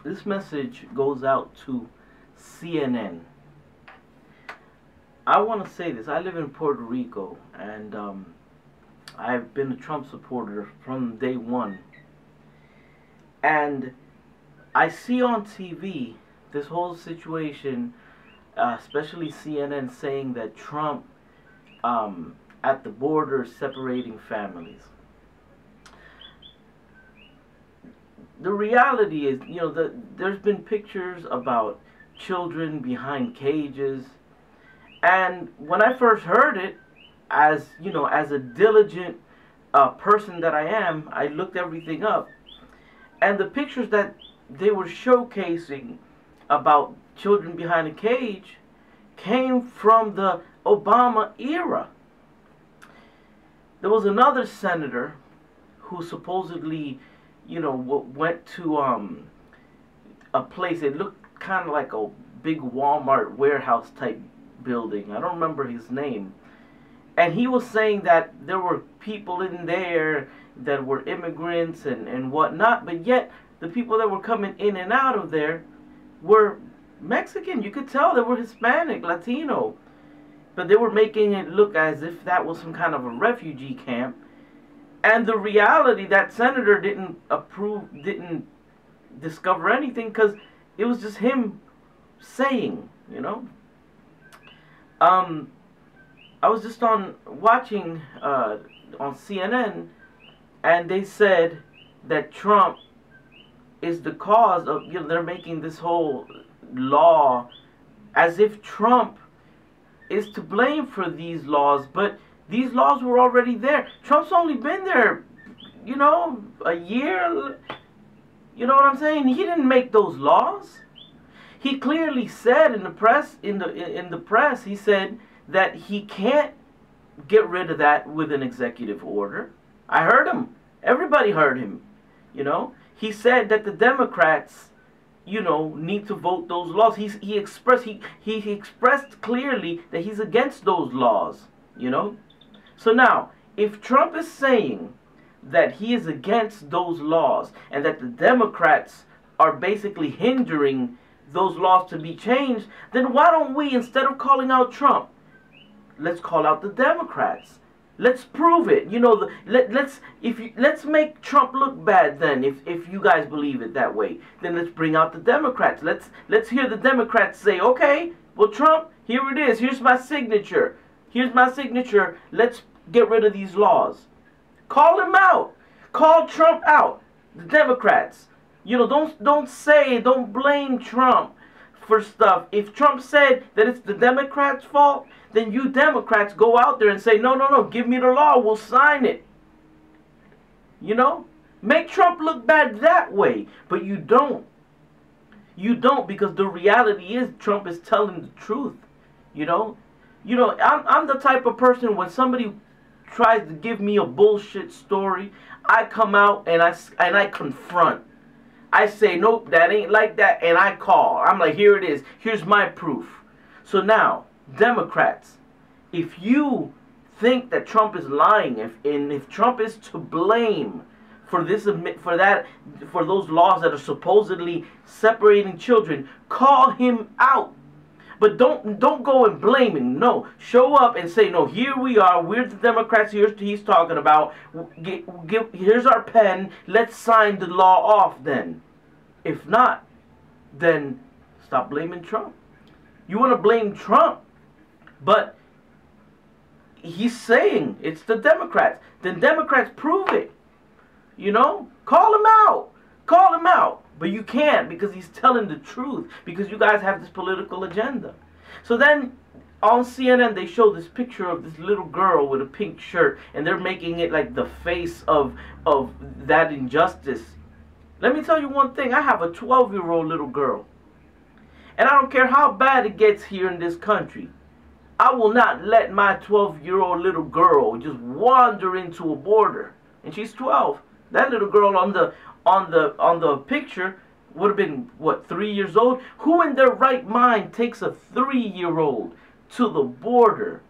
This message goes out to CNN. I want to say this. I live in Puerto Rico, and I've been a Trump supporter from day one. And I see on TV this whole situation, especially CNN, saying that Trump at the border is separating families. The reality is, there's been pictures about children behind cages. And when I first heard it, as a diligent person that I am, I looked everything up. And the pictures that they were showcasing about children behind a cage came from the Obama era. There was another senator who supposedly, went to a place. It looked kind of like a big Walmart warehouse type building. I don't remember his name. And he was saying that there were people in there that were immigrants and whatnot, but yet the people that were coming in and out of there were Mexican. You could tell they were Hispanic, Latino. But they were making it look as if that was some kind of a refugee camp. And the reality, that senator didn't discover anything, because it was just him saying, I was just watching on CNN, and they said that Trump is the cause of, they're making this whole law as if Trump is to blame for these laws, but these laws were already there. Trump's only been there, a year. You know what I'm saying? He didn't make those laws. He clearly said in the press, in the press, he said that he can't get rid of that with an executive order. I heard him. Everybody heard him. He said that the Democrats, need to vote those laws. He expressed clearly that he's against those laws. So now, if Trump is saying that he is against those laws and that the Democrats are basically hindering those laws to be changed, then why don't we, instead of calling out Trump, let's call out the Democrats. Let's prove it. Let's make Trump look bad. Then, if you guys believe it that way, then let's bring out the Democrats. Let's hear the Democrats say, okay, well, Trump, here it is. Here's my signature. Here's my signature. Let's get rid of these laws. Call him out. Call Trump out. The Democrats. Don't blame Trump for stuff. If Trump said that it's the Democrats' fault, then you Democrats go out there and say, no, give me the law, we'll sign it. Make Trump look bad that way, but you don't. You don't, because the reality is Trump is telling the truth. I'm the type of person, when somebody tries to give me a bullshit story, I come out and I confront. I say, nope, that ain't like that, and I call. I'm like, here it is. Here's my proof. So now, Democrats, if you think that Trump is lying, if Trump is to blame for those laws that are supposedly separating children, call him out. But don't go and blame him. No, show up and say, no, here we are. We're the Democrats. He's talking about. Here's our pen. Let's sign the law off then. If not, then stop blaming Trump. You want to blame Trump, but he's saying it's the Democrats. Then Democrats prove it. Call him out. Call him out. But you can't, because he's telling the truth, because you guys have this political agenda. So then on CNN they show this picture of this little girl with a pink shirt, and they're making it like the face of that injustice. Let me tell you one thing. I have a 12-year-old little girl. And I don't care how bad it gets here in this country. I will not let my 12-year-old little girl just wander into a border. And she's 12. That little girl on the picture would have been, what, 3 years old? Who in their right mind takes a 3-year-old to the border?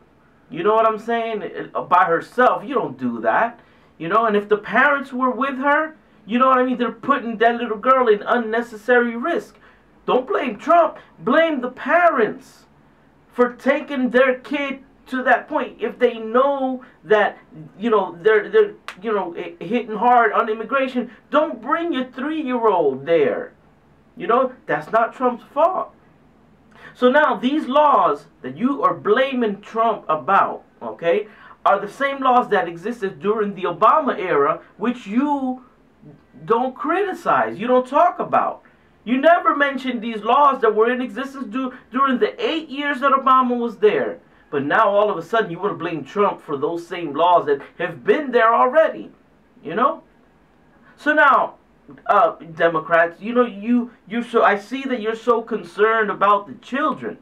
You know what I'm saying? By herself. You don't do that. And if the parents were with her, You know what I mean? They're putting that little girl in unnecessary risk. Don't blame Trump. Blame the parents for taking their kid to that point. If they know that, they're hitting hard on immigration, don't bring your 3-year-old there. That's not Trump's fault. So now these laws that you are blaming Trump about, okay, are the same laws that existed during the Obama era, which you don't criticize, you don't talk about. You never mentioned these laws that were in existence during the 8 years that Obama was there. But now all of a sudden you want to blame Trump for those same laws that have been there already. So now, Democrats, I see that you're so concerned about the children.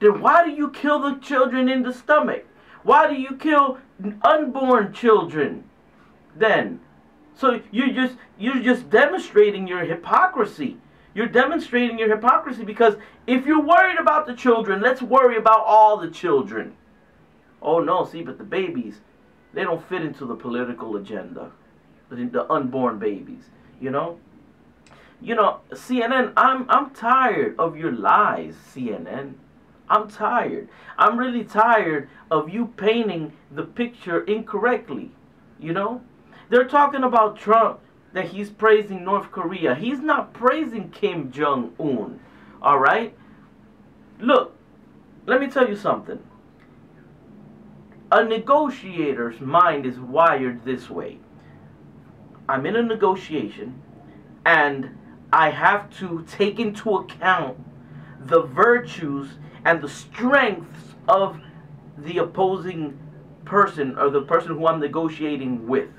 Then why do you kill the children in the stomach? Why do you kill unborn children then? So you're just demonstrating your hypocrisy. You're demonstrating your hypocrisy because if you're worried about the children, let's worry about all the children. Oh no, see, but the babies, they don't fit into the political agenda. The unborn babies, CNN, I'm tired of your lies, CNN. I'm tired. I'm really tired of you painting the picture incorrectly, They're talking about Trump, that he's praising North Korea. He's not praising Kim Jong-un, all right? Look, let me tell you something. A negotiator's mind is wired this way. I'm in a negotiation, and I have to take into account the virtues and the strengths of the opposing person, or the person who I'm negotiating with.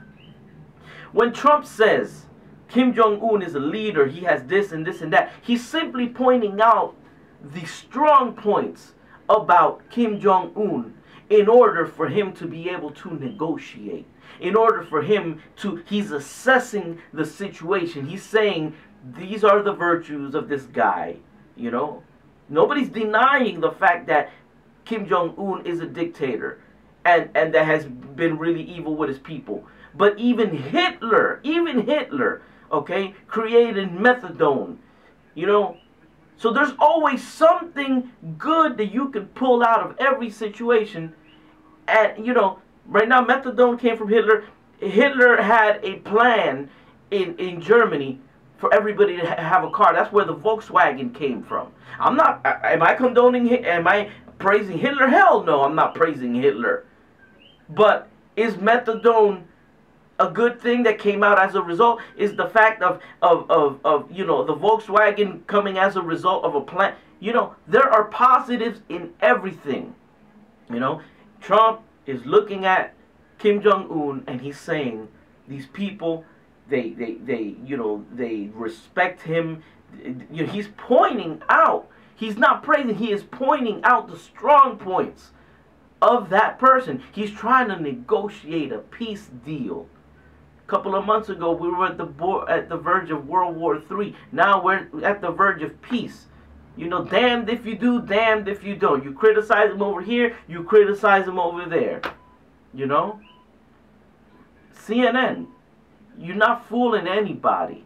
When Trump says Kim Jong-un is a leader, he has this and this and that, he's simply pointing out the strong points about Kim Jong-un in order for him to be able to negotiate. In order for him to, he's assessing the situation. He's saying, these are the virtues of this guy, Nobody's denying the fact that Kim Jong-un is a dictator and that has been really evil with his people. But even Hitler, okay, created methadone, So there's always something good that you can pull out of every situation. And, right now methadone came from Hitler. Hitler had a plan in Germany for everybody to have a car. That's where the Volkswagen came from. Am I condoning, am I praising Hitler? Hell no, I'm not praising Hitler. But is methadone a good thing that came out as a result? Is the fact of the Volkswagen coming as a result of a plan? There are positives in everything. Trump is looking at Kim Jong-un and he's saying these people, they respect him. He's pointing out. He's not praising. He is pointing out the strong points of that person. He's trying to negotiate a peace deal. A couple of months ago, we were at the verge of World War III. Now we're at the verge of peace. Damned if you do, damned if you don't. You criticize him over here, you criticize him over there. CNN, you're not fooling anybody.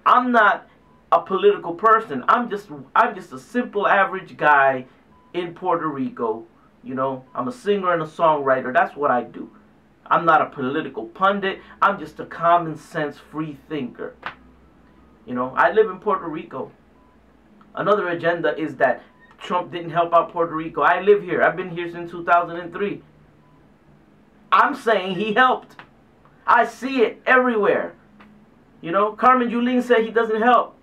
I'm not a political person. I'm just a simple average guy in Puerto Rico. I'm a singer and a songwriter. That's what I do. I'm not a political pundit. I'm just a common sense free thinker. I live in Puerto Rico. Another agenda is that Trump didn't help out Puerto Rico. I live here. I've been here since 2003. I'm saying he helped. I see it everywhere. Carmen Yulín said he doesn't help.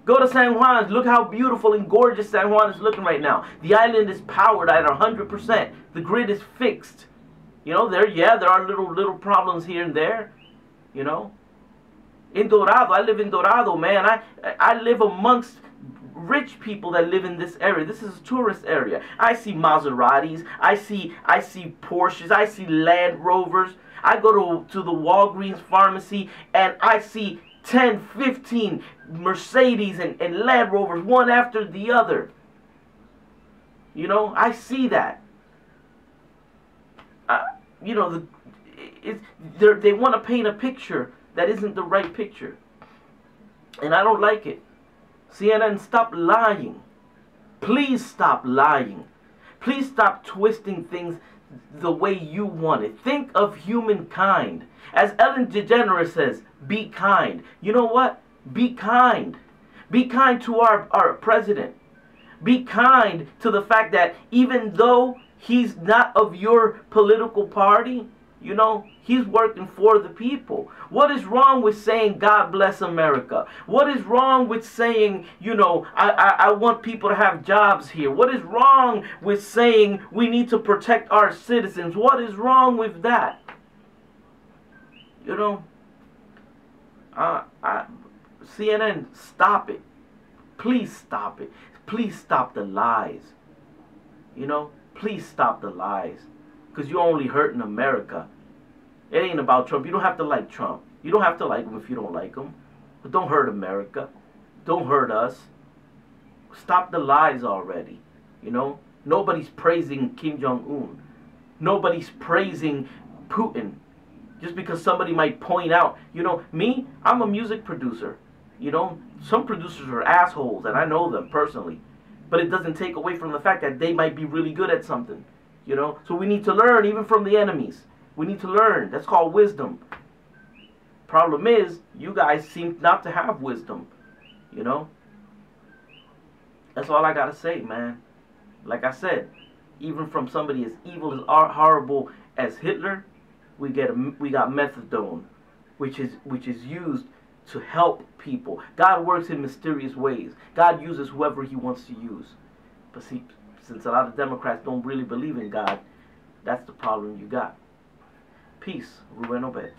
Go to San Juan. Look how beautiful and gorgeous San Juan is looking right now. The island is powered at 100%. The grid is fixed. There are little problems here and there. In Dorado, I live in Dorado, man. I live amongst rich people that live in this area. This is a tourist area. I see Maseratis. I see Porsches. I see Land Rovers. I go to the Walgreens pharmacy and I see 10, 15 Mercedes and Land Rovers, one after the other. I see that. They want to paint a picture That isn't the right picture. And I don't like it. CNN, stop lying. Please stop lying. Please stop twisting things the way you want it. Think of humankind. As Ellen DeGeneres says, be kind. You know what? Be kind. Be kind to our president. Be kind to the fact that even though he's not of your political party, you know, he's working for the people. What is wrong with saying God bless America? What is wrong with saying, you know, I want people to have jobs here? What is wrong with saying we need to protect our citizens? What is wrong with that? You know, CNN, stop it. Please stop it. Please stop the lies. You know, please stop the lies. Because you're only hurting America. It ain't about Trump. You don't have to like Trump. You don't have to like him if you don't like him. But don't hurt America. Don't hurt us. Stop the lies already. You know, nobody's praising Kim Jong-un. Nobody's praising Putin. Just because somebody might point out, you know, me, I'm a music producer. You know, some producers are assholes, and I know them personally. But it doesn't take away from the fact that they might be really good at something. You know, so we need to learn even from the enemies. We need to learn. That's called wisdom. Problem is, you guys seem not to have wisdom. You know? That's all I gotta say, man. Like I said, even from somebody as evil, as horrible as Hitler, we got methadone, which is used to help people. God works in mysterious ways. God uses whoever he wants to use. But see, since a lot of Democrats don't really believe in God, that's the problem you got. Peace, Ruben, Obed.